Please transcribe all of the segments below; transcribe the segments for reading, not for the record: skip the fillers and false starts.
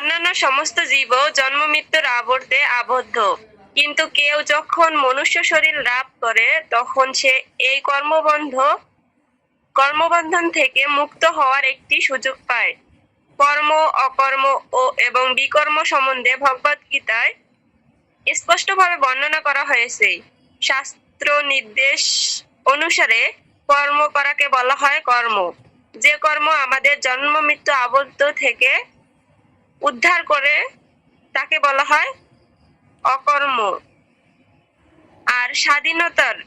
অন্যান্য সমস্ত জীবও জন্ম মৃত্যুর আবর্তে আবদ্ধ, কিন্তু কেউ যখন মনুষ্য শরীর লাভ করে তখন সে এই কর্মবন্ধন থেকে মুক্ত হওয়ার একটি সুযোগ পায়। কর্ম, অকর্ম এবং বিকর্ম সম্বন্ধে ভগবদ গীতায় স্পষ্টভাবে বর্ণনা করা হয়েছে। শাস্ত্র নির্দেশ অনুসারে কর্ম করাকে বলা হয় কর্ম। যে কর্ম আমাদের জন্ম মৃত্যু আবদ্ধ থেকে উদ্ধার করে তাকে বলা হয় অকর্ম। আর স্বাধীনতার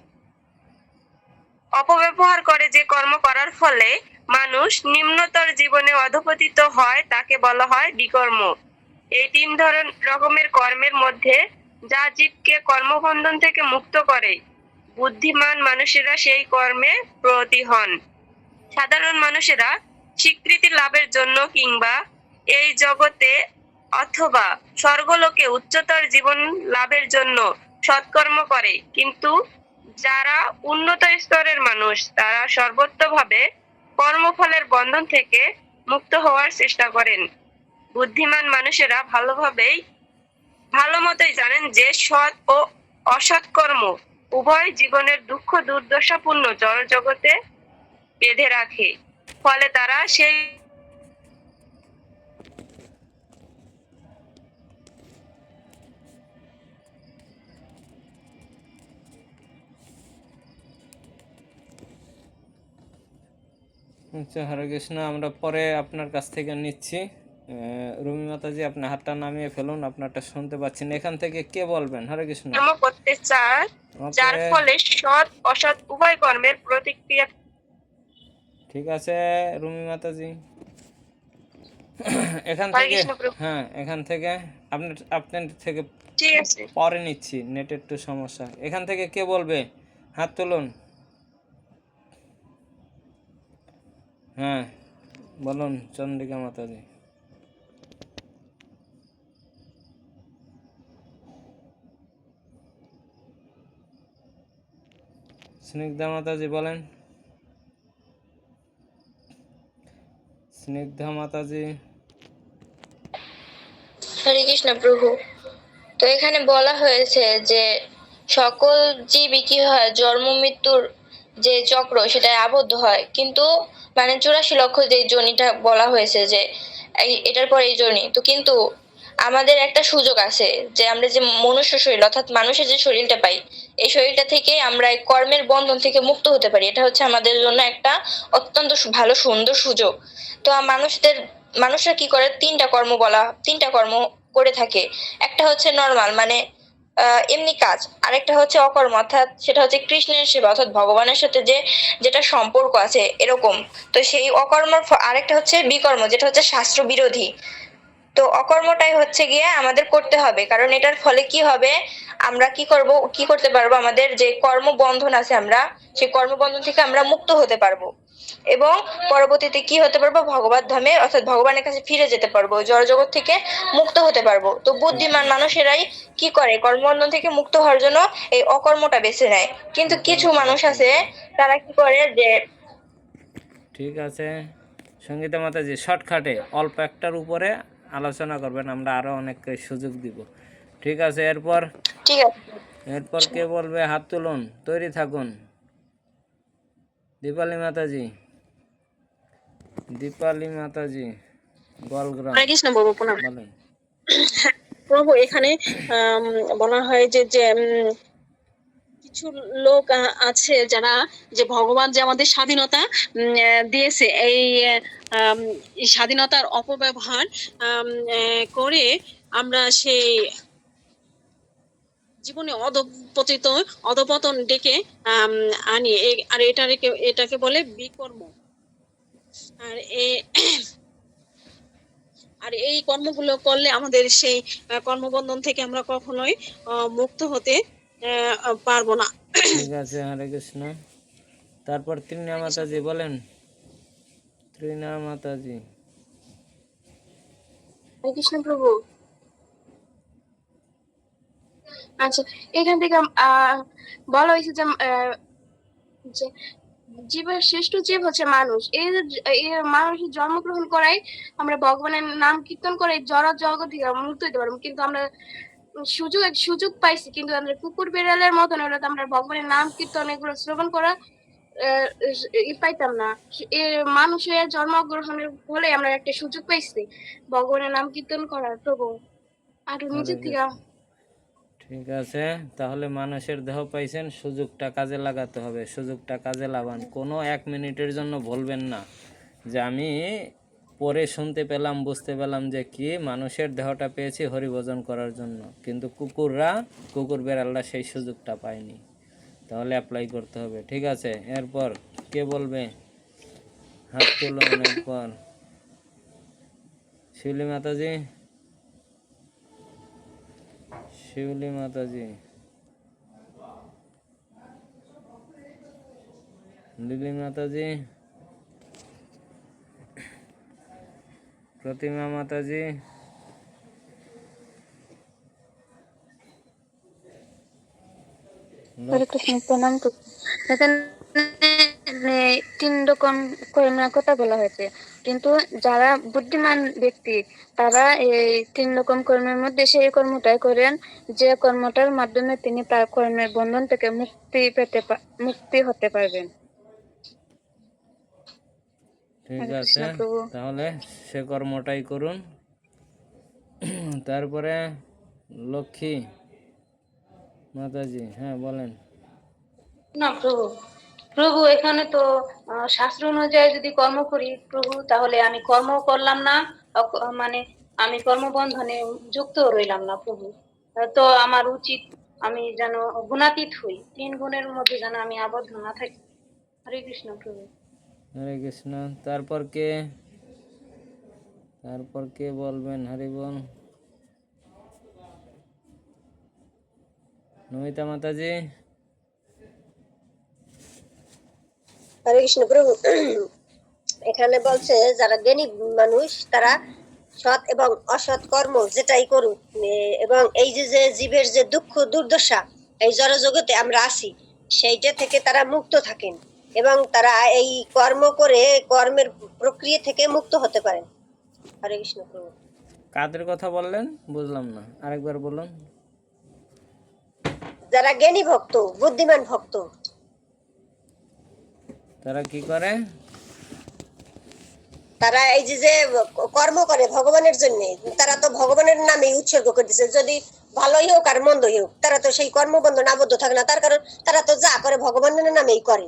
অপব্যবহার করে যে কর্ম করার ফলে মানুষ নিম্নতর জীবনে অধঃপতিত হয় তাকে বলা হয় বিকর্ম। এই তিন রকমের কর্মের মধ্যে যা জীবকে কর্মবন্ধন থেকে মুক্ত করে, বুদ্ধিমান মানুষেরা সেই কর্মে ব্রতী হন। সাধারণ মানুষেরা স্বীকৃতি লাভের জন্য কিংবা এই জগতে অথবা স্বর্গলোকে উচ্চতর জীবন লাভের জন্য সৎকর্ম করে, কিন্তু যারা উন্নত স্তরের মানুষ তারা সর্বতোভাবে কর্মফলের বন্ধন থেকে মুক্ত হওয়ার চেষ্টা করেন। বুদ্ধিমান মানুষেরা ভালো মতোই জানেন যে সৎ ও অসৎ কর্ম উভয় জীবনের দুঃখ দুর্দশাপূর্ণ জড় জগতে বেঁধে রাখে, ফলে তারা সেই আচ্ছা, হরে কৃষ্ণ। আমরা পরে আপনার কাছ থেকে নিচ্ছি। রুমি মাতাজি, আপনার হাতটা নামিয়ে ফেলুন, আপনারটা শুনতে পাচ্ছেন। এখান থেকে কে বলবেন? হরে কৃষ্ণ। কর্ম করতে চায়, যার ফলে সৎ অসৎ উভয় কর্মের প্রতিক্রিয়া। ঠিক আছে রুমি মাতাজি, এখান থেকে এখান থেকে আপনার থেকে পরে নিচ্ছি, নেটের একটু সমস্যা। এখান থেকে কে বলবে? হাত তুলুন। হ্যাঁ বলুন চন্দ্রিকা মাতাজি। স্নিগ্ধা মাতাজি বলেন। স্নিগ্ধা মাতাজি। হরে কৃষ্ণ প্রভু। তো এখানে বলা হয়েছে যে সকল জীবই কি হয়, জন্ম মৃত্যুর যে চক্র সেটাই আবদ্ধ হয়, কিন্তু মানে 84 লক্ষ যে জনিটা বলা হয়েছে যে এটার পর এই জনি, তো কিন্তু আমাদের একটা সুযোগ আছে যে আমরা যে মনুষ্য শরীর অর্থাৎ মানুষের যে শরীরটা পাই, এই শরীরটা থেকে আমরা এই কর্মের বন্ধন থেকে মুক্ত হতে পারি। এটা হচ্ছে আমাদের জন্য একটা অত্যন্ত ভালো সুন্দর সুযোগ। তো মানুষরা কি করে, তিনটা কর্ম করে থাকে। একটা হচ্ছে নরমাল, মানে এমনি কাজ। আরেকটা হচ্ছে অকর্ম, অর্থাৎ সেটা হচ্ছে কৃষ্ণের সেবা, অর্থাৎ ভগবানের সাথে যেটা সম্পর্ক আছে এরকম। তো সেই অকর্মর আরেকটা হচ্ছে বিকর্ম, যেটা হচ্ছে শাস্ত্র বিরোধী। তো অকর্মটাই হচ্ছে গিয়ে আমাদের করতে হবে, কারণ এটার ফলে কি হবে, আমরা কি করতে পারবো, আমাদের যে কর্মবন্ধন আছে আমরা সেই কর্মবন্ধন থেকে আমরা মুক্ত হতে পারবো এবং পরবর্তীতে কি হতে পারবো, ভগবত ধামে অর্থাৎ ভগবানের কাছে ফিরে যেতে পারবো, জড় জগৎ থেকে মুক্ত হতে পারবো। তো বুদ্ধিমান মানুষেরাই কি করে, কর্মবন্ধন থেকে মুক্ত হওয়ার জন্য এই অকর্মটা বেছে নেয়। কিন্তু কিছু মানুষ আছে তারা কি করে যে, ঠিক আছে সঙ্গীতা মাতাজি, শর্টকাটে অল্প একটার উপরে আলোচনা করবেন, আমরা আরো অনেক সুযোগ দিব। ঠিক আছে, এরপর কে বলবে? হাত তুলুন, তৈরি থাকুন। দীপালি মাতাজি, দীপালি মাতাজি গোয়ালগ্রাম বলেন। প্রভু, এখানে বলা হয় যে কিছু লোক আছে যারা, যে ভগবান যে আমাদের স্বাধীনতা দিয়েছে, এই স্বাধীনতার অপব্যবহার করে আমরা সেই জীবনে অধপতন ডেকে আনি। আর এটাকে বলে বিকর্ম। আর এই কর্মগুলো করলে আমাদের সেই কর্মবন্ধন থেকে আমরা কখনোই মুক্ত হতে পারবো না। ঠিক আছে, হরে কৃষ্ণ। তারপর তৃণা মাতাজি বলেন। তৃণা মাতাজি। হরে কৃষ্ণ প্রভু। আচ্ছা, এখান থেকে বলা হয়েছে যে জীবের শ্রেষ্ঠ জীব হচ্ছে মানুষ। এই যে এই মানুষের জন্মগ্রহণ করাই আমরা ভগবানের নাম কীর্তন করে জড় জগৎ থেকে আমরা মুক্ত হইতে পারবো, কিন্তু আমরা সুযোগ পাইছি, কিন্তু আমরা কুকুর বেড়ালের মতন হলে তো আমরা ভগবানের নাম কীর্তন এগুলো শ্রবণ করা পাইতাম না। মানুষের জন্মগ্রহণের ফলে আমরা একটা সুযোগ পাইছি ভগবানের নাম কীর্তন করার, প্রভু আরো নিজের থেকে। ঠিক আছে, তাহলে মানুষের দেহ পাইছেন, সুযোগটা কাজে লাগাতে হবে, সুযোগটা কাজে লাগান। কোনো 1 মিনিটের জন্য বলবেন না যে আমি পরে শুনতে পেলাম, বুঝতে পেলাম যে কি মানুষের দেহটা পেয়েছি হরিভজন করার জন্য, কিন্তু কুকুর বেড়ালরা সেই সুযোগটা পায়নি। তাহলে অ্যাপ্লাই করতে হবে। ঠিক আছে, এরপর কে বলবে? হাত তুলুন। এরপর শিউলি মাতাজি, শিউলি মাতাজি, লিলি মাতাজি, প্রতিমা মাতাজি, হরে কৃষ্ণ, প্রণাম করছি। এখানে 3 রকম কর্মের কথা বলা হয়েছে, কিন্তু যারা বুদ্ধিমান ব্যক্তি তারা এই 3 রকম কর্মের মধ্যে সেই কর্মটাই করেন যে কর্মটার মাধ্যমে তিনি তার কর্মের বন্ধন থেকে মুক্তি হতে পারবেন। ঠিক হরে আছে, কৃষ্ণ প্রভু। তাহলে সে কর্মটাই করুন। তারপরে লক্ষ্মী মাতাজি, হ্যাঁ বলেন। না প্রভু, প্রভু এখানে তো শাস্ত্র অনুযায়ী যদি কর্ম করি প্রভু, তাহলে আমি কর্ম করলাম না, মানে আমি কর্মবন্ধনে যুক্ত রইলাম না প্রভু। তো আমার উচিত আমি যেন গুণাতীত হই, 3 গুণের মধ্যে যেন আমি আবদ্ধ না থাকি। হরে কৃষ্ণ প্রভু। হরে কৃষ্ণ। তারপর কে বলবেন? হরি বল। নমিতা মাতাজি। হরে কৃষ্ণ প্রভু। এখানে বলছে যারা জ্ঞানী মানুষ তারা সৎ এবং অসৎ কর্ম যেটাই করুক, এবং এই যে যে জীবের যে দুঃখ দুর্দশা এই জড়জগতে আমরা আছি সেইটা থেকে তারা মুক্ত থাকেন, এবং তারা এই কর্ম করে কর্মের প্রক্রিয়া থেকে মুক্ত হতে পারেন। হরে কৃষ্ণ প্রভু। কাদের কথা বললেন বুঝলাম না, আরেকবার বলুন। যারা জ্ঞানী ভক্ত, বুদ্ধিমান ভক্ত, তারা কি করে? তারা এই যে যে কর্ম করে ভগবানের জন্য, তারা তো ভগবানের নামে উৎসর্গ করে দিচ্ছে, যদি ভালোই হোক আর মন্দই হোক তারা তো সেই কর্মবন্ধন আবদ্ধ থাকে না, তার কারণ তারা তো যা করে ভগবানের নামেই করে।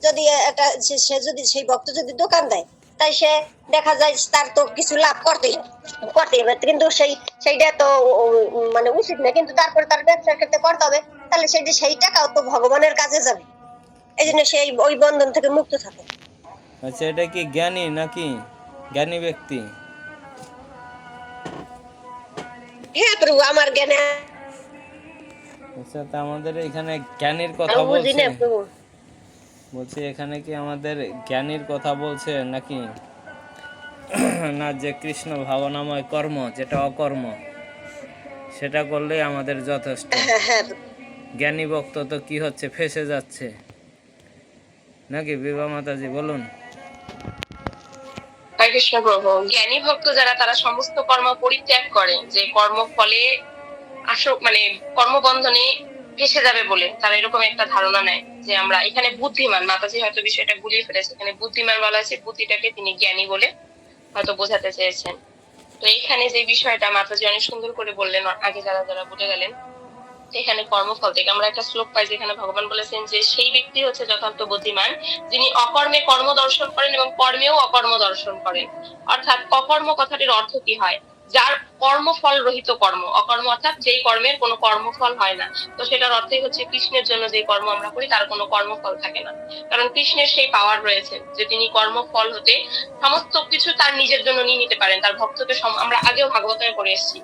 যদি একটা সে যদি সেই ভক্ত যদি দোকান দেয়, তাই সে দেখা যায় তার তো কিছু লাভ করতেই হবে, কিন্তু সেইটা তো মানে উচিত না, কিন্তু তারপরে তার ব্যবসার ক্ষেত্রে করতে হবে, তাহলে সেই টাকাও তো ভগবানের কাজে যাবে, এই জন্য সেই ওই বন্ধন থেকে মুক্ত থাকে। আচ্ছা, এটা কি জ্ঞানী নাকি জ্ঞানী ব্যক্তি? হ্যাঁ প্রভু, আমার জ্ঞানে। আচ্ছা, তা আমাদের এখানে জ্ঞানীর কথা বুঝি বলছে? না প্রভু। বলছি এখানে কি আমাদের জ্ঞানীর কথা বলছে নাকি না যে কৃষ্ণ ভাবনাময় কর্ম যেটা অকর্ম সেটা করলেই আমাদের যথেষ্ট? হ্যাঁ হ্যাঁ। জ্ঞানী ভক্ত তো কি হচ্ছে, ফেসে যাচ্ছে নাকি? বিভা মাতাজি বলুন। হরে কৃষ্ণ প্রভু। জ্ঞানী ভক্ত যারা তারা সমস্ত কর্ম পরিত্যাগ করে, যে কর্ম ফলে মানে কর্মবন্ধনে ফেসে যাবে বলে তারা এরকম একটা ধারণা নেয় যে আমরা এখানে বুদ্ধিমান। মাতাজি হয়তো বিষয়টা গুলিয়ে ফেলেছে, এখানে বুদ্ধিমান বলা আছে, বুদ্ধিটাকে তিনি জ্ঞানী বলে হয়তো বোঝাতে চেয়েছেন। তো এখানে যে বিষয়টা মাতাজি অনেক সুন্দর করে বললেন, আগে যারা যারা বুঝে গেলেন, এখানে কর্মফল থেকে আমরা একটা শ্লোক পাই যেখানে ভগবান বলেছেন যে সেই ব্যক্তি হচ্ছে যথার্থ বুদ্ধিমান যিনি অকর্মে কর্ম দর্শন করেন এবং কর্মেও অকর্ম দর্শন করেন। অর্থাৎ অকর্ম কথাটির অর্থ কি হয়? যার কর্মফল রহিত কর্ম। অকর্ম অর্থাৎ যেই কর্মের কোনো কর্মফল হয় না। তো সেটার অর্থই হচ্ছে কৃষ্ণের জন্য যে কর্ম আমরা করি তার কোনো কর্মফল থাকে না, কারণ কৃষ্ণের সেই পাওয়ার রয়েছে যে তিনি কর্মফল হতে সমস্ত কিছু তার নিজের জন্য নিয়ে নিতে পারেন। তার ভক্তকে আমরা আগেও ভাগবতে পড়ে এসেছি,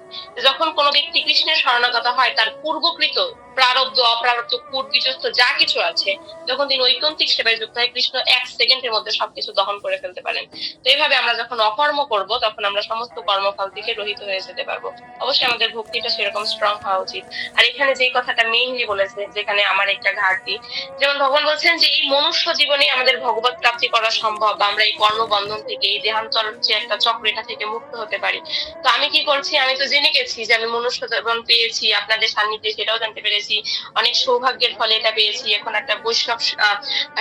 যখন কোনো ব্যক্তি কৃষ্ণের শরণাগত হয় তার পূর্বকৃত প্রারব্ধ অপ্রারব্ধ কূট বিজস্ত যা কিছু আছে, যখন তিনি ঐকান্তিক সেবায় যুক্ত হয়, কৃষ্ণ 1 সেকেন্ডের মধ্যে সবকিছু দহন করে ফেলতে পারেন। তো এইভাবে আমরা যখন অকর্ম করব, তখন আমরা সমস্ত কর্মফল থেকে রহিত হয়ে যেতে পারবো। অবশ্যই আমাদের ভক্তিটা সেরকম স্ট্রং হওয়া উচিত। আর এখানে যে কথাটা মেইনলি বলেছে, যেখানে আমার একটা ঘাটতি, যেমন ভগবান বলছেন যে এই মনুষ্য জীবনে আমাদের ভগবত প্রাপ্তি করা সম্ভব, বা আমরা এই কর্মবন্ধন থেকে, এই দেহান্তর যে একটা চক্র, এটা থেকে মুক্ত হতে পারি। তো আমি কি করছি, আমি তো জেনে গেছি যে আমি মনুষ্য জীবন পেয়েছি আপনাদের সান্নিধ্যে, সেটাও জানতে পেরেছি, অনেক সৌভাগ্যের ফলে এটা পেয়েছি। এখন একটা বৈষ্ণব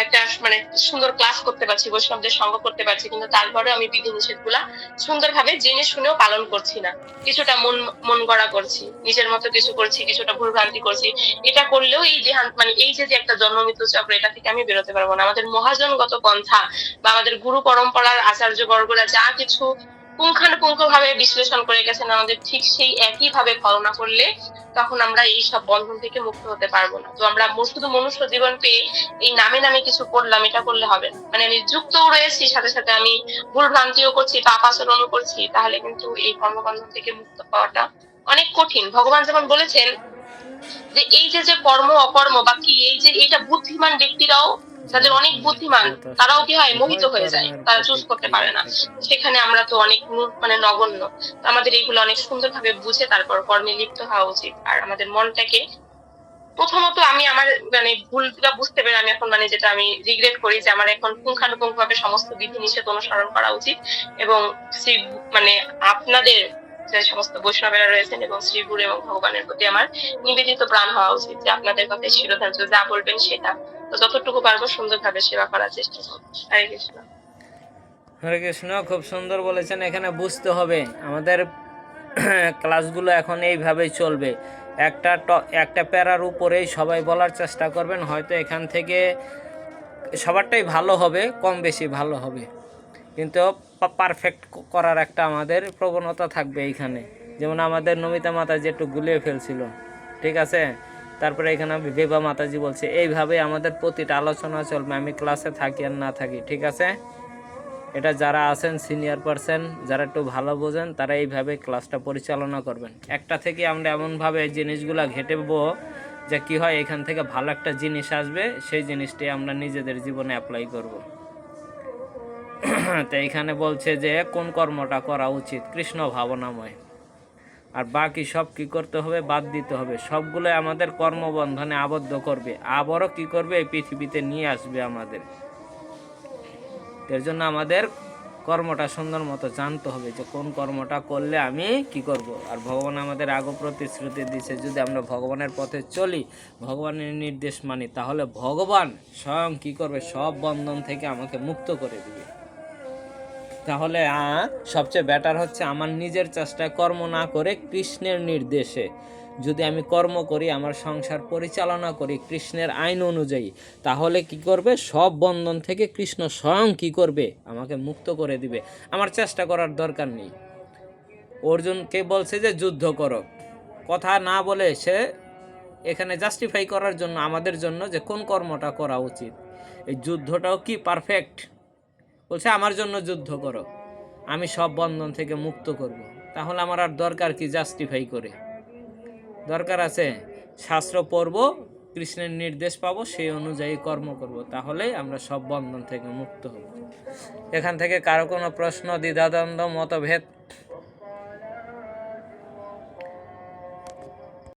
একটা মানে সুন্দর ক্লাস করতে পারছি, বৈষ্ণবদের সঙ্গ করতে পারছি, কিন্তু তারপরে আমি বিধিনিষেধ গুলা সুন্দরভাবে জেনে শুনেও পালন করছি না। কিছুটা মন গড়া করছি, নিজের মতো কিছু করছি, কিছুটা ভুলভ্রান্তি করছি। এটা করলেও এই দেহান্ত মানে এই যে একটা জন্ম মৃত্যু চক্র, এটা থেকে আমি বেরোতে পারবো না। আমাদের মহাজনগত পন্থা বা আমাদের গুরু পরম্পরার আচার্য বর্গরা যা কিছু পুঙ্খানুপুঙ্খ ভাবে বিশ্লেষণ করে গেছেন, আমাদের ঠিক সেই একই ভাবে ফলনা করলে তখন আমরা এই সব বন্ধন থেকে মুক্ত হতে পারবো না। তো আমরা শুধু মনুষ্য জীবন পেয়ে এই নামে নামে কিছু করলাম, এটা করলে হবে না। মানে আমি যুক্তও রয়েছি, সাথে সাথে আমি ভুল ভ্রান্তিও করছি, পাপ আচরণও করছি, তাহলে কিন্তু এই কর্মবন্ধন থেকে মুক্ত পাওয়াটা অনেক কঠিন। ভগবান যেমন বলেছেন যে এই যে যে কর্ম অকর্ম বা কি, এই যে এটা বুদ্ধিমান ব্যক্তিরাও, যাদের অনেক বুদ্ধিমান, তারাও কি হয়, মোহিত হয়ে যায়, তারা চুজ করতে পারে না। সেখানে আমরা তো অনেক মানে নগণ্য। আমাদের এইগুলো অনেক সুন্দরভাবে বুঝে তারপর কর্মে লিপ্ত হওয়া উচিত। আর আমাদের মনটাকে প্রথমত, আমি আমার মানে ভুলটা বুঝতে পেরে আমি এখন মানে যেটা আমি রিগ্রেট করি, যে আমার এখন পুঙ্খানুপুঙ্খ ভাবে সমস্ত বিধি নিষেধ অনুসরণ করা উচিত, এবং শ্রী মানে আপনাদের যে সমস্ত বৈষ্ণবেরা রয়েছেন এবং শ্রী গুরু এবং ভগবানের প্রতি আমার নিবেদিত প্রাণ হওয়া উচিত, যে আপনাদের কথায় শিরোধার্য, যা বলবেন সেটা। তো যতটুকু পারবো সুন্দরভাবে সেবা করার চেষ্টা করবো। হরে কৃষ্ণ। হরে কৃষ্ণ, খুব সুন্দর বলেছেন। এখানে বুঝতে হবে আমাদের ক্লাসগুলো এখন এইভাবেই চলবে। একটা প্যারার উপরেই সবাই বলার চেষ্টা করবেন। হয়তো এখান থেকে সবারটাই ভালো হবে, কম বেশি ভালো হবে, কিন্তু পারফেক্ট করার একটা আমাদের প্রবণতা থাকবে এইখানে। যেমন আমাদের নমিতা মাতাজি একটু গুলিয়ে ফেলছিল, ঠিক আছে। তারপরে এখানে বিভা মাতাজি বলছে, এইভাবে আমাদের প্রতিটা আলোচনা চলবে, আমি ক্লাসে থাকি আর না থাকি, ঠিক আছে। এটা যারা আছেন সিনিয়র পারসন, যারা একটু ভালো বোঝেন, তারা এইভাবে ক্লাসটা পরিচালনা করবেন। একটা থেকে আমরা এমনভাবে এই জিনিসগুলো ঘেঁটেবো যে কি হয়, এখান থেকে ভালো একটা জিনিস আসবে, সেই জিনিসটি আমরা নিজেদের জীবনে অ্যাপ্লাই করব। তো এইখানে বলছে যে কোন কর্মটা করা উচিত, কৃষ্ণ ভাবনাময়। আর বাকি সব কি করতে হবে, বাদ দিতে হবে। সবগুলো আমাদের কর্মবন্ধনে আবদ্ধ করবে, আবারও কি করবে, এই পৃথিবীতে নিয়ে আসবে আমাদের। এর জন্য আমাদের কর্মটা সুন্দর মতো জানতে হবে যে কোন কর্মটা করলে আমি কি করব। আর ভগবান আমাদের আগে প্রতিশ্রুতি দিয়েছে, যদি আমরা ভগবানের পথে চলি, ভগবানের নির্দেশ মানি, তাহলে ভগবান স্বয়ং কি করবে, সব বন্ধন থেকে আমাকে মুক্ত করে দিবে। তাহলে সবচেয়ে বেটার হচ্ছে আমার নিজের চেষ্টায় কর্ম না করে কৃষ্ণের নির্দেশে যদি আমি কর্ম করি, আমার সংসার পরিচালনা করি কৃষ্ণের আইন অনুযায়ী, তাহলে কি করবে, সব বন্ধন থেকে কৃষ্ণ স্বয়ং কি করবে, আমাকে মুক্ত করে দিবে। আমার চেষ্টা করার দরকার নেই। অর্জুনকে বলছে যে যুদ্ধ করো, কথা না বলে সে এখানে জাস্টিফাই করার জন্য আমাদের জন্য যে কোন কর্মটা করা উচিত, এই যুদ্ধটাও কি পারফেক্ট, বলছে আমার জন্য যুদ্ধ করো, আমি সব বন্ধন থেকে মুক্ত করব। তাহলে আমার আর দরকার কি জাস্টিফাই করে, দরকার আছে শাস্ত্র পড়ব, কৃষ্ণের নির্দেশ পাবো, সেই অনুযায়ী কর্ম করব, তাহলেই আমরা সব বন্ধন থেকে মুক্ত হব। এখান থেকে কারো কোনো প্রশ্ন, দ্বিধাদ্বন্দ্ব, মতভেদ